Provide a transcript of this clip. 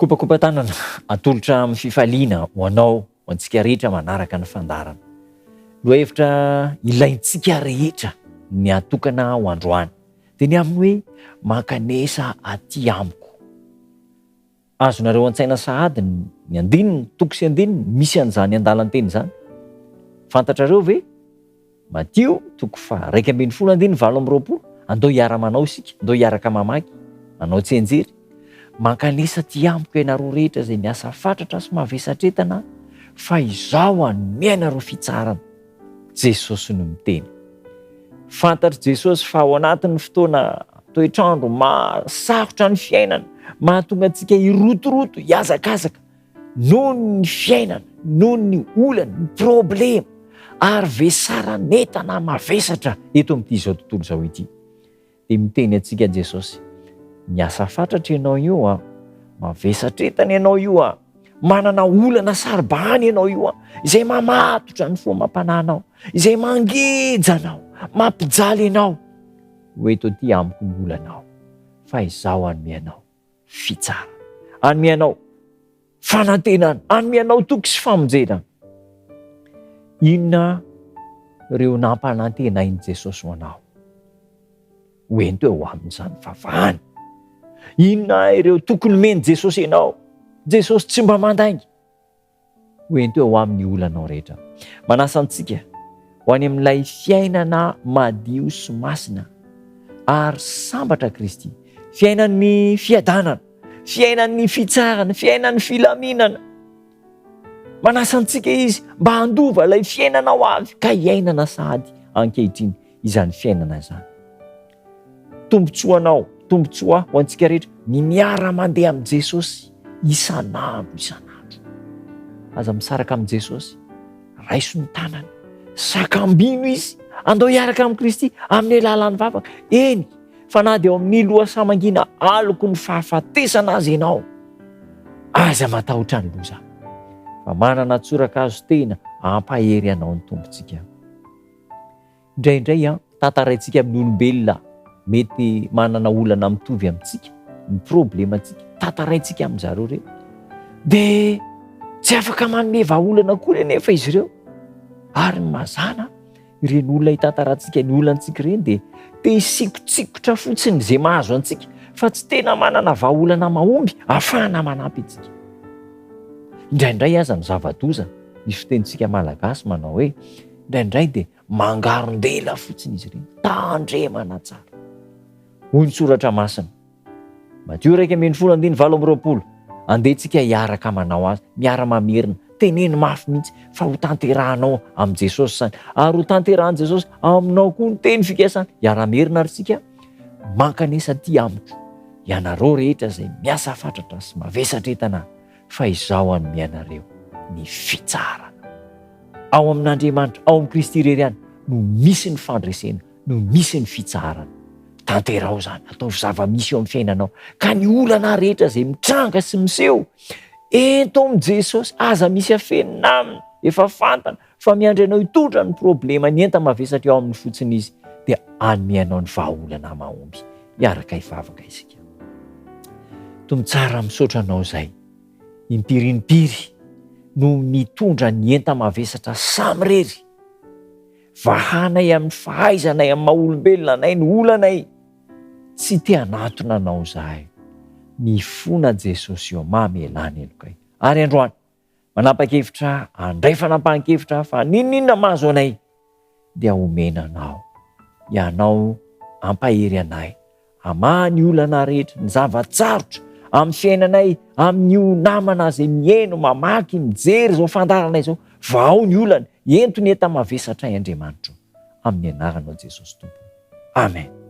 Kopakopa-tanana atolotra amin'ny fifaliana ho anao ho antsika rehetra manaraka ny fandarana. Lohahevitra ilaintsika rehetra ny atokana ho androany dia ny amin'ny hoe mankanesa aty amiko. Azonareo an-tsaina sahady ny andininy, toko sy andininy misy an'izany andalan-teny izany. Fantatrareo ve? Matio toko 2:7-20 andao hiara-manao isika, andao hiaraka mamaky, manao tsenjery. Mankanesa ty amiko ianareo rehetra izay miasa fatratra sy mavesatretana, fa izaho hanome anareo fitsarana. Jesosy no miteny. Fantatry Jesosy fa ao anatin'ny fotoana toetrandro masarotra ny fiainana, mahatonga antsika hirotoroto, hiazakazaka noho ny fiainana, noho ny olana, ny problema, ary vesaranetana mavesatra eto amin'ity izao tontolo izao ity. Dia miteny antsika Jesosy, miasa fatratra ianao io mavesatretana ianao io manana olana saribahany ianao io izay mamatotra ny fomam-pananao, izay mangeja anao, mampijaly anao. Ho eto ty amiko ny olanao, fa izaho hanome anao fitsara, hanome anao fanantenana, hanome anao toky sy famonjena. Inona ireo nampanantenainy Jesosy ho anao? Hoento eo amin'izany vavahany. Inona ireo tokony meny Jesosy ianao? Jesosy tsy mba mandainga. Hoento eo amin'ny olanao rehetra. Manasa antsika ho any amin'ilay fiainana madio sy masina ary sambatra Kristy, fiainan'ny fiadanana, fiainan'ny fitsarana, fiainan'ny filaminana. Manasa antsika izy mba handova ilay fiainanao avy ka hiainana sahady ankehitriny izany fiainana izany. Tombontsoanao, tombontsoa ho antsika rehetra ny miara-mandeha amin'i Jesosy isan'andro. Aza misaraka amin'i Jesosy, raiso ny tanany, sakambino izy, andao hiaraka amin'i Kristy amin'ny alalan'ny vavaka. Eny, fa na dia ao amin'ny loha samangina aloko ny fahafatesana azy ianao, aza matahotra ny loza. Fa manana tsoraka azo tena ampahery anao ny tompontsika. Indraindray tantaraintsika amin'ny olombelona mety manana olana mitovy amintsika, ny problemantsika, tantaraintsika amin'izareo ireo. Dia tsy afaka manome vahaolana koa nefa izy ireo. Ary mazana ireny olona hitantarantsika ny olantsika ireny dia hisikotsikotra fotsiny izay mahazo antsika, fa tsy tena manana vahaolana mahomby ahafahana manampy antsika. Indraindray aza ny zava-doza, misy fitenitsika malagasy manao hoe indraindray dia mangaron-dela fotsiny izy ireny, tandremana tsara. Hoy ny soratra masina, Matio 2:7-20, andehantsika hiaraka manao azy, miara-mamerina, teneny mafy mihitsy fa ho tanterahanao amin'i Jesosy sany, ary ho tanterahan'i Jesosy aminao koa ny teny fikasana. Hiara-merina ary tsika mankanesa ty amiko ianareo rehetra izay miasa fatratra sy mavesatretana, fa izaho hanome anareo ny fitsarana. Ao amin'Andriamanitra, ao amin'i Kristy irery ihany no misy ny fandresena, no misy ny fitsarana. Tanterao zany, atao zava-misy eo amin'ny fiainanao. Ka ny olana rehetra izay mitranga sy miseho ento amin'i Jesosy, aza misy afenina aminy, efa fantana fa miandry anao hitondra ny problema ny enta mavesatra eo amin'ny fotsiny izy, dia hanome anao ny vahaolana mahomby. Hiaraka hivavaka isika. Tombontsara misaotra anao izay impirimpiry no mitondra ny enta mavesatra samy rery. Vahanay amin'ny fahaizanay amin'ny maha-olombelona nay ny olanay, tsy te hanatona anao izahay. Mifona Jesosy eo mamelany elokay. Ary androany manapa-kevitra, andray fanapahan-kevitra fa ninona mahazo anay dia omena anao. Ianao ampahery anay, hamany olana rehetra, ny zava-tsarotra amin'ny fiainanay, amin'ny namana izay mihaino, mamaky, mijery izao fandaranay izao, vao ny olana, ento ny enta mavesatra Andriamanitra. Amin'ny anaranao Jesosy Tompo. Amen.